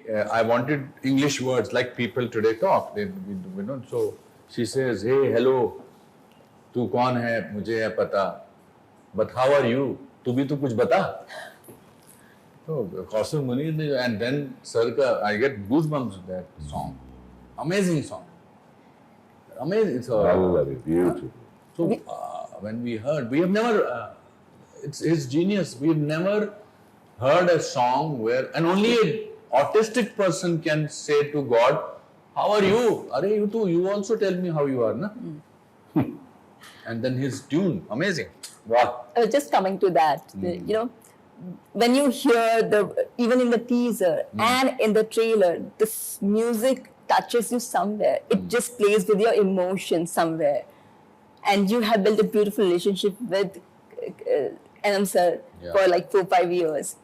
I wanted English words like people today talk. We don't. So she says, "Hey, hello, तू कौन है? मुझे है पता. But how are you? तू भी तो कुछ बता." So Kausar Munir, and then Sarka, I get goosebumps with that song. Amazing song. Amazing. So, Very beautiful. So when we heard, we have never. It's his genius. We've never heard a song where, and only an autistic person can say to God, "How are you? Are you too? You also tell me how you are, na?" And then his tune, amazing. Wow. Just coming to that, you know, when you hear even in the teaser and in the trailer, this music touches you somewhere. It just plays with your emotions somewhere, and you have built a beautiful relationship with M sir for like 4-5 years.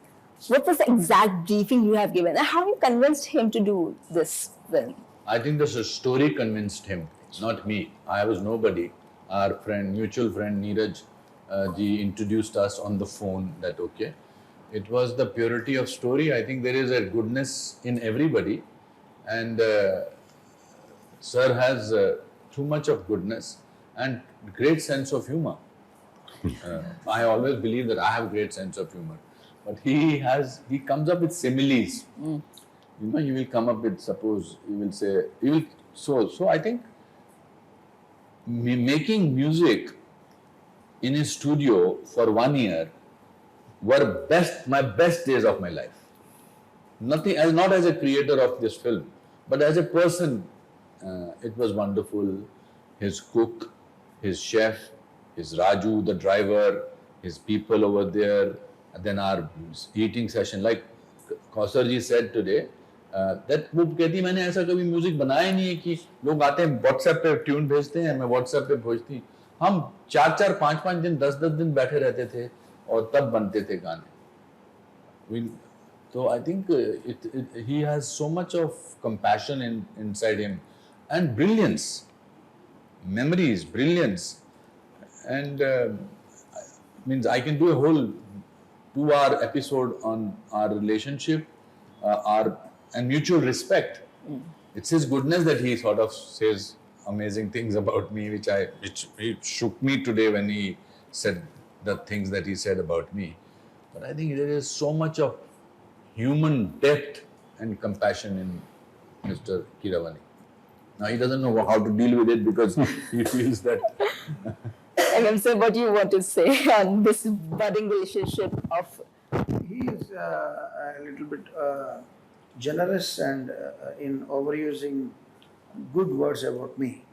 What was the exact briefing you have given, and how you convinced him to do this film? I think the story convinced him, not me. I was nobody. Our friend, mutual friend Neeraj ji introduced us on the phone that okay. It was the purity of story. I think there is a goodness in everybody, and sir has too much of goodness and great sense of humor. I always believe that I have great sense of humor, but he comes up with similes. You know, he will come up with, suppose he will say, so I think making music in his studio for 1 year were my best days of my life. Nothing, not as a creator of this film, but as a person, it was wonderful. His cook, his chef, his Raju, the driver, his people over there, and then our eating session. Like Kausar ji said today, that वो कहती मैंने ऐसा कभी music बनाया नहीं है कि लोग आते हैं व्हाट्सएप पे ट्यून भेजते हैं, मैं व्हाट्सएप पे भेजती, हम 4-4, 5-5 दिन 10-10 दिन बैठे रहते थे और तब बनते थे गाने. So I think he has so much of compassion inside him and brilliance, memories, brilliance, and means I can do a whole 2-hour episode on our relationship, and mutual respect. It's his goodness that he sort of says amazing things about me, which shook me today when he said the things that he said about me. But I think there is so much of human depth and compassion in Mr. Keeravani. Now he doesn't know how to deal with it because he feels that. MM sir, what do you want to say on this budding relationship of? He is a little bit generous and in overusing good words about me.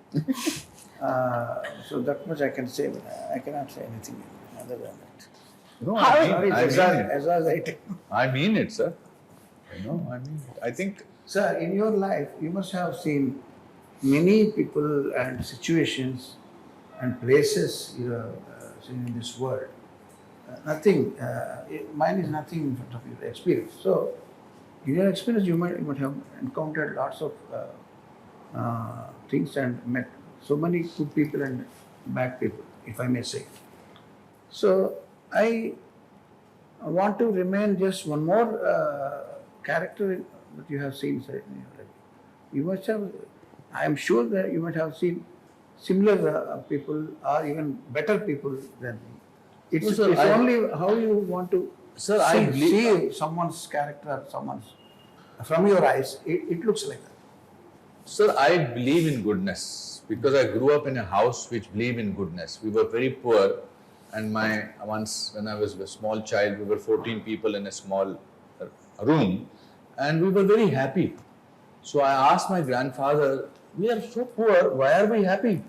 So that much I can say, but I cannot say anything other than that. No, I mean it, sir. I think. Sir, in your life, you must have seen many people and situations and places you have seen in this world. Mine is nothing in front of your experience. So, in your experience, you might have encountered lots of things and met so many good people and bad people, if I may say. So, I want to remain just one more character that you have seen, sir, in your life. You must have, I am sure that you might have seen similar people or even better people than me. It's only how you want to see someone's character, from your eyes, it looks like that. Sir, I believe in goodness because I grew up in a house which believed in goodness. We were very poor, and once when I was a small child, we were 14 people in a small room, and we were very happy. So I asked my grandfather, "We are so poor, why are we happy?"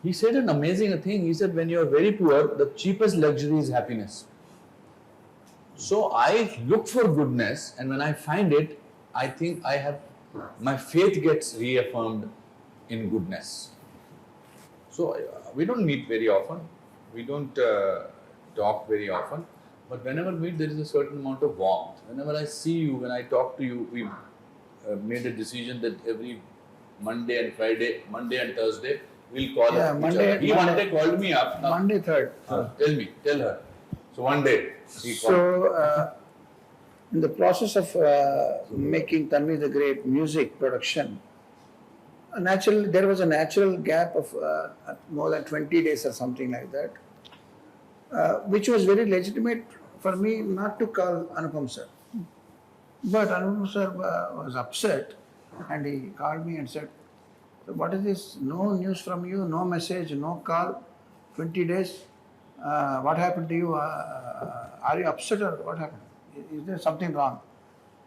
He said an amazing thing. He said, when you are very poor, the cheapest luxury is happiness. So I look for goodness, and when I find it, I think my faith gets reaffirmed in goodness. So we don't meet very often. We don't talk very often. But whenever we meet, there is a certain amount of warmth. Whenever I see you, when I talk to you, we made a decision that every Monday and Thursday, we'll call her. He one day called me up. Monday 3rd. Tell her. So one day he called. So in the process of making Tanvi the Great music production, there was a natural gap of more than 20 days or something like that, which was very legitimate for me not to call Anupam sir. But Anupam sir was upset and he called me and said, "So what is this? No news from you, no message, no call, 20 days. What happened to you? Are you upset or what happened? Is there something wrong?"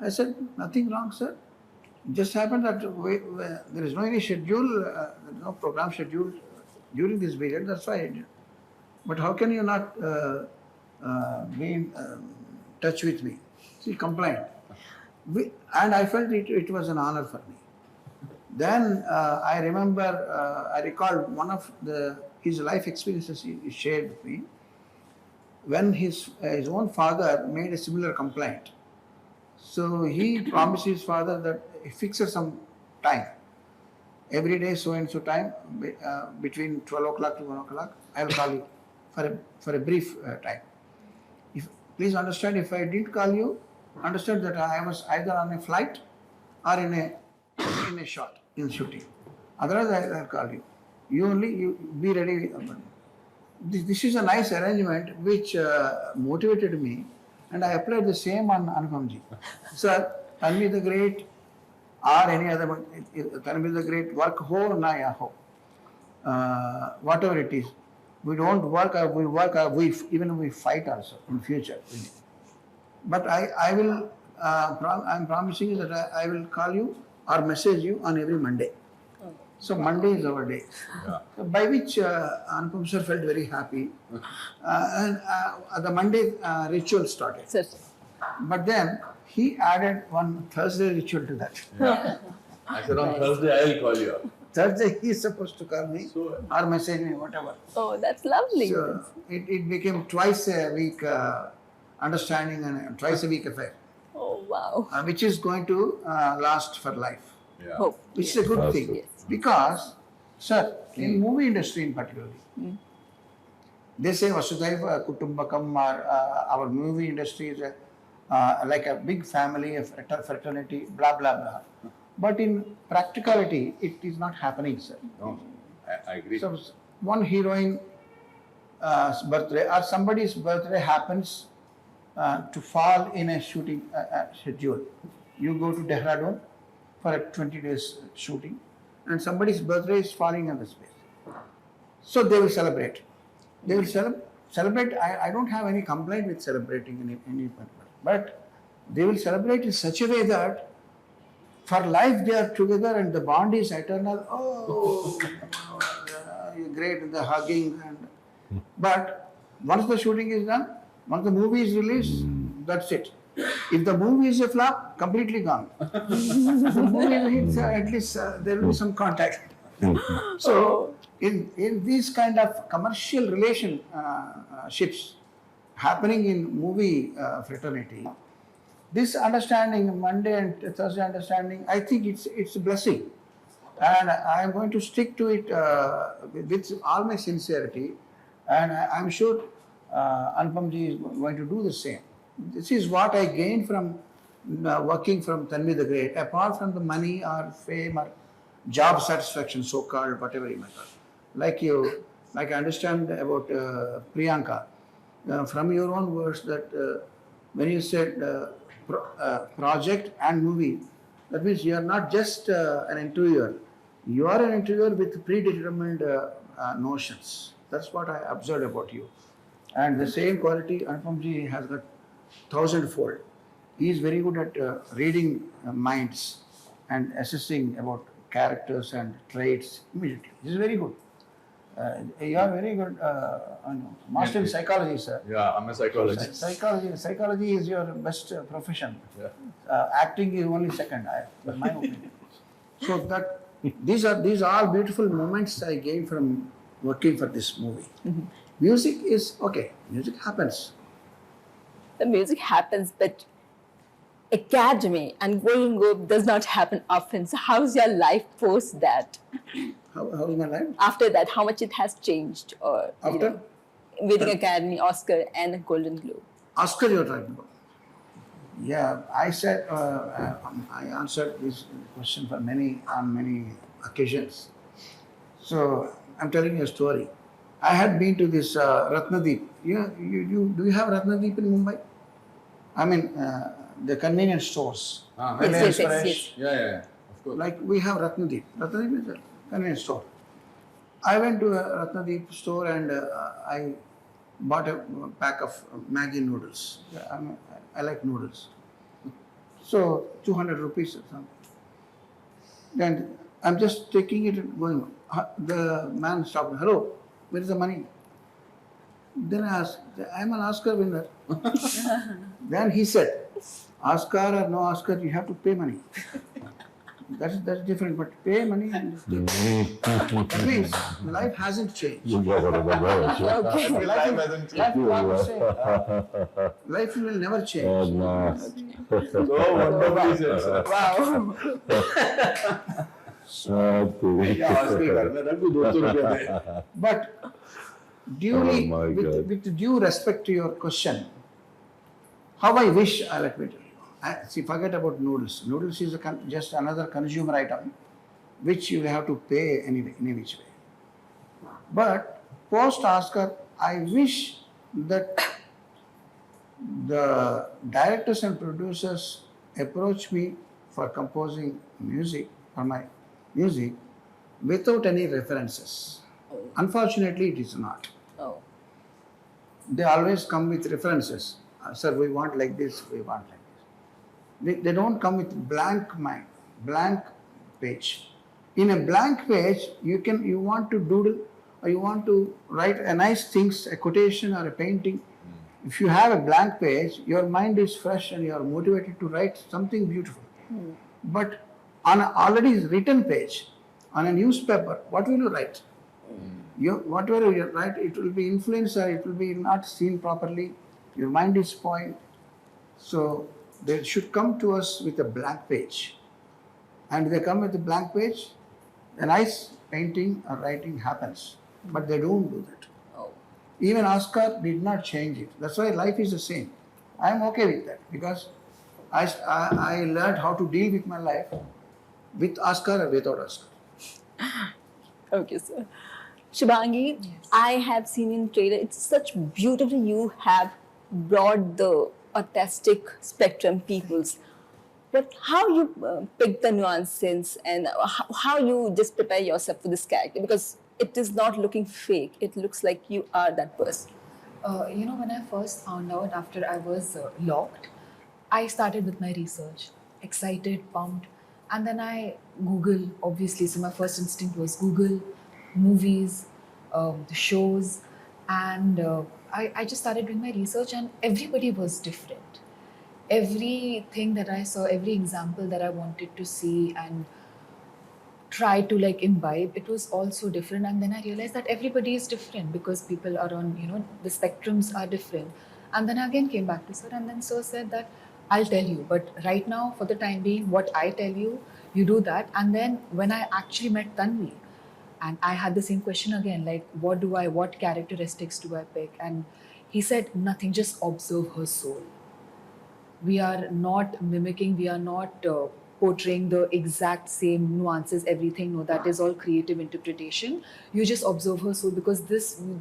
I said, "Nothing wrong, sir. It just happened that there is no any schedule, no program scheduled during this period, that's why I did. But how can you not be in touch with me?" She complained. And I felt it was an honor for me. Then I recalled one of his life experiences he shared with me when his own father made a similar complaint. So he promised his father that he fixes some time. Every day, so and so time, between 12 o'clock to 1 o'clock, I'll call you for a brief time. Please understand, if I didn't call you, understand that I was either on a flight or in a shot, in shooting. Otherwise, I'll call you. You be ready. This is a nice arrangement which motivated me, and I applied the same on Anupamji. Sir, Tanvi the Great or any other, Tanvi the Great, work ho na ya ho. Whatever it is. We don't work or we work or even we fight also in future. But I will, I'm promising you that I will call you or message you on every Monday. So Monday is our day. Yeah. So by which Anupam sir felt very happy. And the Monday ritual started. Certainly. But then he added one Thursday ritual to that. Yeah. I said on Thursday I will call you. Thursday he is supposed to call me or message me, whatever. Oh, that's lovely. So it became twice a week understanding and twice a week affair. Oh, wow. Which is going to last for life. Yeah. Hope. Which is a good thing. Yes. Because, sir, in movie industry in particular, they say Vasudhaiva Kutumbakam, or our movie industry is like a big family, a fraternity, blah, blah, blah. But in practicality, it is not happening, sir. No, I agree. So, one heroine's birthday or somebody's birthday happens to fall in a shooting schedule. You go to Dehradun for a 20 days shooting, and somebody's birthday is falling on the space. So they will celebrate. They will celebrate. I don't have any complaint with celebrating any particular, but they will celebrate in such a way that for life they are together and the bond is eternal. Oh, you're great, the hugging. But once the shooting is done, once the movie is released, that's it. If the movie is a flop, completely gone. If the movie is a hit, at least there will be some contact. So, in these kind of commercial relationships happening in movie fraternity, this understanding, Monday and Thursday understanding, I think it's a blessing. And I am going to stick to it with all my sincerity. And I'm sure Anupamji is going to do the same. This is what I gained from working from Tanvi the Great, apart from the money or fame or job satisfaction, so-called, whatever you might call. Like I understand about Priyanka, from your own words that when you said project and movie, that means you are not just an interviewer. You are an interviewer with predetermined notions. That's what I observed about you. And the same quality Anupamji has got 1,000-fold. He is very good at reading minds and assessing about characters and traits immediately. This is very good. You are very good master in psychology, sir. Yeah, I'm a psychologist. Psychology is your best profession. Yeah. Acting is only second, in my opinion. So that these are all beautiful moments I gained from working for this movie. Mm-hmm. Music is okay. Music happens. The music happens, but academy and Golden Globe does not happen often. So how's your life post that? How is my life? After that, how much it has changed? Or After? Winning Academy, Oscar and Golden Globe. Oscar you're talking about. Yeah, I said I answered this question on many occasions. So I'm telling you a story. I had been to this Ratnadeep. Do you have Ratnadeep in Mumbai? I mean the convenience stores. Yes, yes, yes, yes. Yeah, of course. Like we have Ratnadeep. Ratnadeep is a convenience store. I went to a Ratnadeep store and I bought a pack of Maggi noodles. I like noodles. So 200 rupees or something. Then I'm just taking it and going. The man stopped me. Hello, where is the money? Then I asked, I'm an Oscar winner. Then he said, Oscar or no Oscar, you have to pay money. That's different, but pay money and just take it. That means life hasn't changed. Okay. Life hasn't changed. Life will not change. Life will never change. So wonderfully said, sir. Wow. क्या हंसने करना था कोई 200 रुपया दे But duly, Oh my God. with due respect to your question, how I wish, let me tell you. See, forget about noodles. Noodles is just another consumer item which you have to pay anyway, any which way. But post Oscar, I wish that the directors and producers approach me for composing music for my music without any references. Unfortunately, it is not. Oh. They always come with references. Sir, we want like this, we want like this. They don't come with blank mind, blank page. In a blank page, you want to doodle or you want to write a nice things, a quotation or a painting. If you have a blank page, your mind is fresh and you are motivated to write something beautiful. But on an already written page, on a newspaper, what will you write? Whatever you write, it will be influenced or it will be not seen properly. Your mind is spoiled. So they should come to us with a blank page. And they come with a blank page, a nice painting or writing happens. But they don't do that. Oh. Even Oscar did not change it. That's why life is the same. I am okay with that because I learned how to deal with my life with Oscar or without Oscar. Okay, sir. Shubhangi, I have seen in trailer, it's such beautifully you have brought the autistic spectrum peoples. But how you pick the nuances and how you just prepare yourself for this character, because it is not looking fake. It looks like you are that person. When I first found out after I was locked, I started with my research, excited, pumped, and then I Google, obviously. So my first instinct was Google, movies, the shows, and I just started doing my research, and everybody was different. Everything that I saw, every example that I wanted to see and try to imbibe, it was all so different. And then I realized that everybody is different because people are on, the spectrums are different. And then I again came back to sir, and then sir said that I'll tell you, but right now, for the time being, what I tell you, you do that. And then when I actually met Tanvi, and I had the same question again, like, what characteristics do I pick? And he said, nothing, just observe her soul. We are not mimicking, we are not portraying the exact same nuances, everything. No, that is all creative interpretation. You just observe her soul, because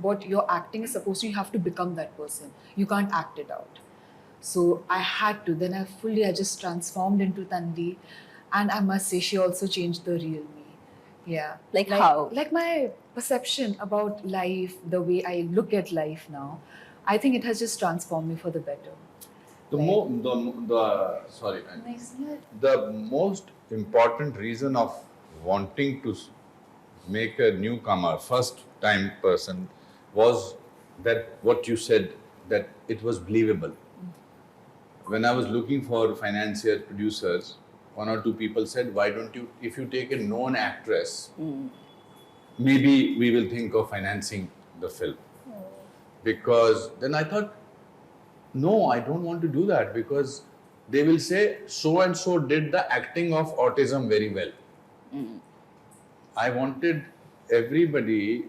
what you're acting is supposed to, you have to become that person. You can't act it out. So I had to. Then I just transformed into Tanvi. And I must say, she also changed the real me. Yeah. Like how? Like my perception about life, the way I look at life now, I think it has just transformed me for the better. The most important reason of wanting to make a newcomer, first time person, was that what you said, that it was believable. When I was looking for financiers, producers, one or two people said, why don't you, if you take a known actress, maybe we will think of financing the film. Because then I thought, no, I don't want to do that, because they will say so and so did the acting of autism very well. I wanted everybody,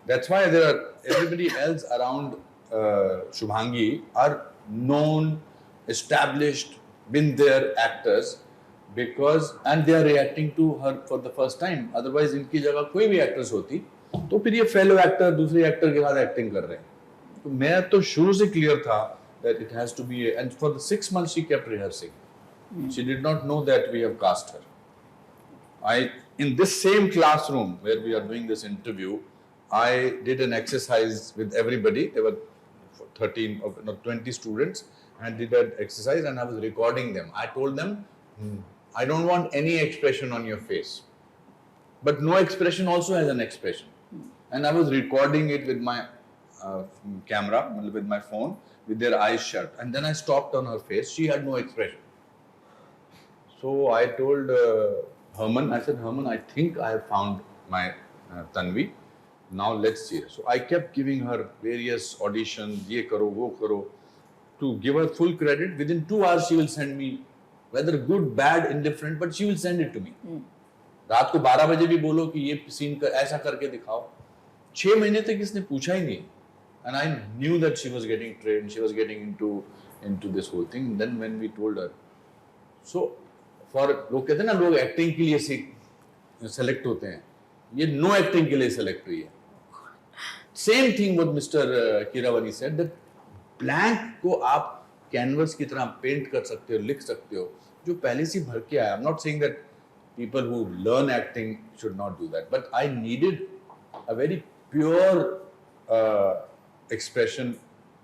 that's why everybody else around Shubhangi are known, established been there actors because and they are reacting to her for the first time. Otherwise इनकी जगह कोई भी actress होती तो फिर ये fellow actor दूसरे actor के साथ acting कर रहे हैं. तो मैं तो शुरू से clear था that it has to be and for the 6 months she kept rehearsing. She did not know that we have cast her. In this same classroom where we are doing this interview, I did an exercise with everybody. There were 13 or 20 students and did an exercise and I was recording them. I told them, I don't want any expression on your face. But no expression also has an expression. And I was recording it with my camera, with my phone, with their eyes shut. And then I stopped on her face. She had no expression. So I told Herman, I said, Herman, I think I have found my Tanvi. Now let's see her. So I kept giving her various auditions, ye karo, wo karo, to give her full credit. Within 2 hours, she will send me, whether good, bad, indifferent, but she will send it to me. रात को 12 बजे भी बोलो कि ये scene कर ऐसा करके दिखाओ. 6 महीने तक इसने पूछा ही नहीं. And I knew that she was getting trained, she was getting into this whole thing. And then when we told her, so for लोग कहते हैं ना लोग एक्टिंग के लिए सेलेक्ट होते हैं, ये नो एक्टिंग के लिए सेलेक्ट हुई है. Same thing what mister Keeravani said that blank को आप कैनवस की तरह पेंट कर सकते हो, लिख सकते हो, जो पहले से भर के आया. I am not saying that people who learn acting should not do that, but I needed a very pure expression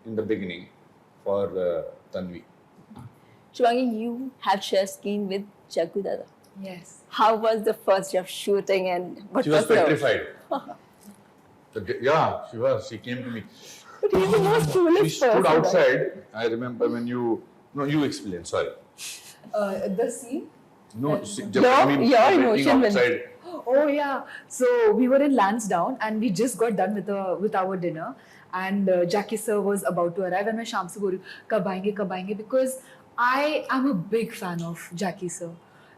in the beginning for Tanvi. Shubhangi, you have shared screen with Jackie Dada. Yes. How was the first day of shooting and what She was the- petrified. Yeah, she was. She came to me. But he's the most We coolest stood person. outside. I remember when you explain. Sorry. The scene. No, Your emotion when- outside. Oh yeah. So we were in Lansdowne and we just got done with our dinner and Jackie sir was about to arrive and मैं शाम से बोल रही हूँ कब आएंगे because I am a big fan of Jackie sir.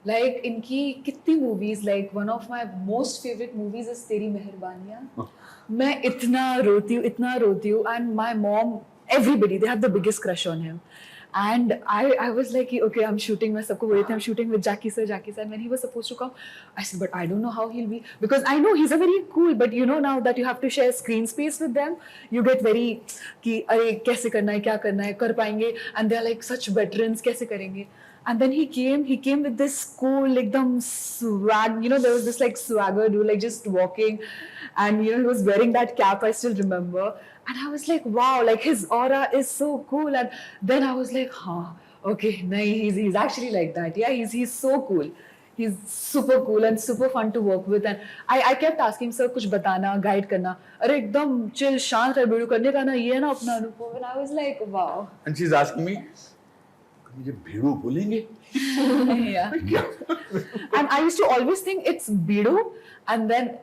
Like इनकी कितनी movies, like one of my most favorite movies is तेरी मेहरबानियाँ. मैं इतना रोती हूँ and my mom, everybody, they have the biggest crush on him. And I was like, okay, I'm shooting, मैं सबको बोल रही थी, I'm shooting with Jackie sir. And when he was supposed to come, I said, but I don't know how he'll be. Because I know he's a very cool, but you know now that you have to share screen space with them, you get very, कि अरे कैसे करना है, क्या करना है, कर पाएंगे. And they're like such veterans, कैसे करेंगे. And then he came with this cool, ekdam swag, you know, there was this like swagger dude, like just walking. And you know, he was wearing that cap, I still remember. And I was like, wow, like his aura is so cool. And then I was like, okay, nahi, he's actually like that. Yeah, he's so cool. He's super cool and super fun to work with. And I kept asking, sir, kuch batana, guide karna. Arey, ekdam chill, shant hai, bidu karne ka na, ye na apna Anupam. And I was like, wow. And she's asking me, मुझे भेड़ू बोलेंगे? Yeah. And I used to always think it's bidu and then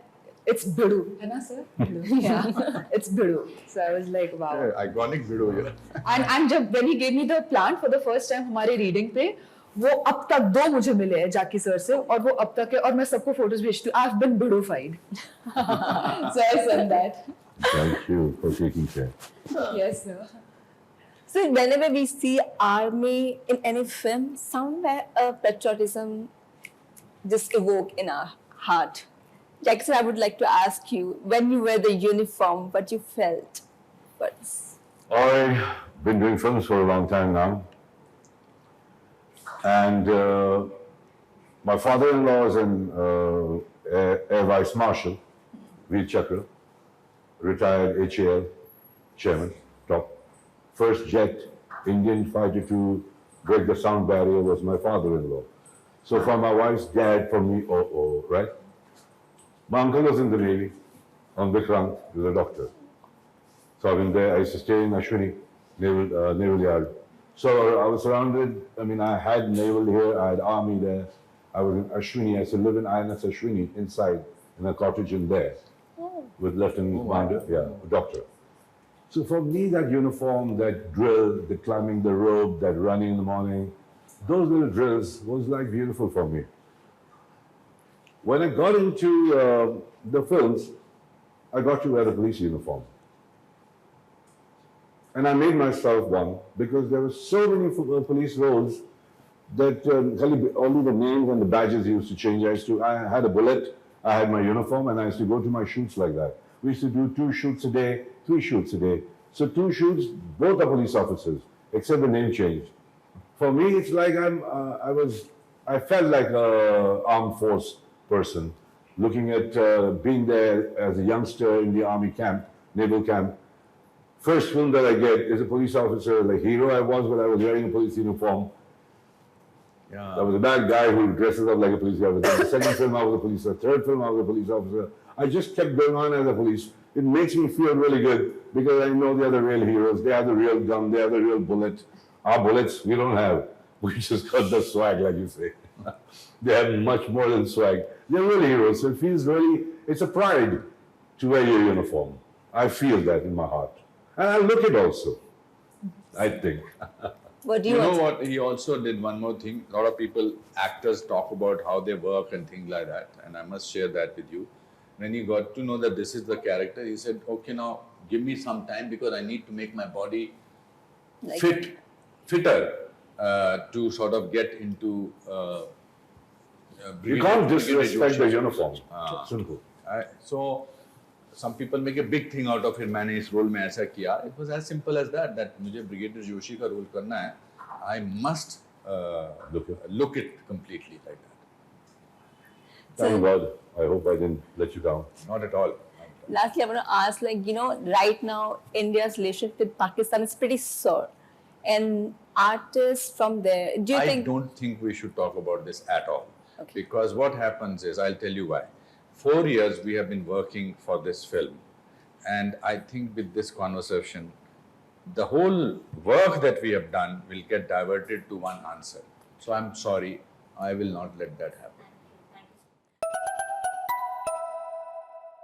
it's bidu. है ना sir? Bidu. Yeah. It's bidu. So I was like, wow. Yeah, iconic भेड़ू ये. And जब when he gave me the plant for the first time हमारे reading पे, वो अब तक 2 मुझे मिले हैं जाकी सर से और वो अब तक है और मैं सबको फोटोज भेजती हूँ. I've been bidufied. So I sent that. Thank you for taking care. Yes sir. So whenever we see army in any film, somewhere a patriotism just evoke in our heart. Jackson, I would like to ask you, when you wear the uniform, what you felt? I've been doing films for a long time now. And my father-in-law is an Air Vice Marshal, Veer Chakra, retired HAL chairman, top. First jet Indian fighter to break the sound barrier was my father-in-law. So for my wife's dad, for me, right? My uncle was in the Navy, on Vikrant, he was a doctor. So I've been there, I used to stay in Ashwini, Naval Yard. So I was surrounded, I mean, I had naval here, I had army there. I was in Ashwini, I used to live in INS Ashwini, inside, in a cottage in there, with Lieutenant Commander, a doctor. So for me, that uniform, that drill, the climbing the rope, that running in the morning, those little drills was like beautiful for me. When I got into the films, I got to wear the police uniform. And I made myself one because there were so many police roles that only the names and the badges used to change. I had a bullet, I had my uniform, and I used to go to my shoots like that. We used to do 2 shoots a day, 3 shoots a day. So 2 shoots, both are police officers, except the name changed. For me, it's like I felt like a armed force person, looking at being there as a youngster in the army camp, naval camp. First film that I get is a police officer, the hero I was when I was wearing a police uniform. Yeah. I was a bad guy who dresses up like a police officer. The second film I was a police officer, third film I was a police officer. I just kept going on as a police. It makes me feel really good because I know they are the real heroes. They are the real gun. They are the real bullet. Our bullets we don't have. We just got the swag, like you say. They have much more than swag. They're really heroes. So it feels really, it's a pride to wear your uniform. I feel that in my heart. And I look it also, I think. What do you You know want? what? He also did one more thing. A lot of people, actors, talk about how they work and things like that. And I must share that with you. When he got to know that this is the character, he said, okay, now give me some time because I need to make my body Like- fitter to sort of get into. You can't disrespect the Joshi. uniform. Simple. So some people make a big thing out of it. मैंने इस role में ऐसा किया. It was as simple as that. That मुझे brigadier Joshi का role करना है. I must look it completely like that. Thank God. I hope I didn't let you down. Not at all. Lastly, I want to ask, like, you know, right now, India's relationship with Pakistan is pretty sore. And artists from there, do you I think... don't think we should talk about this at all. Okay. Because what happens is, I'll tell you why. 4 years we have been working for this film. And I think with this conversation, the whole work that we have done will get diverted to one answer. So I'm sorry, I will not let that happen.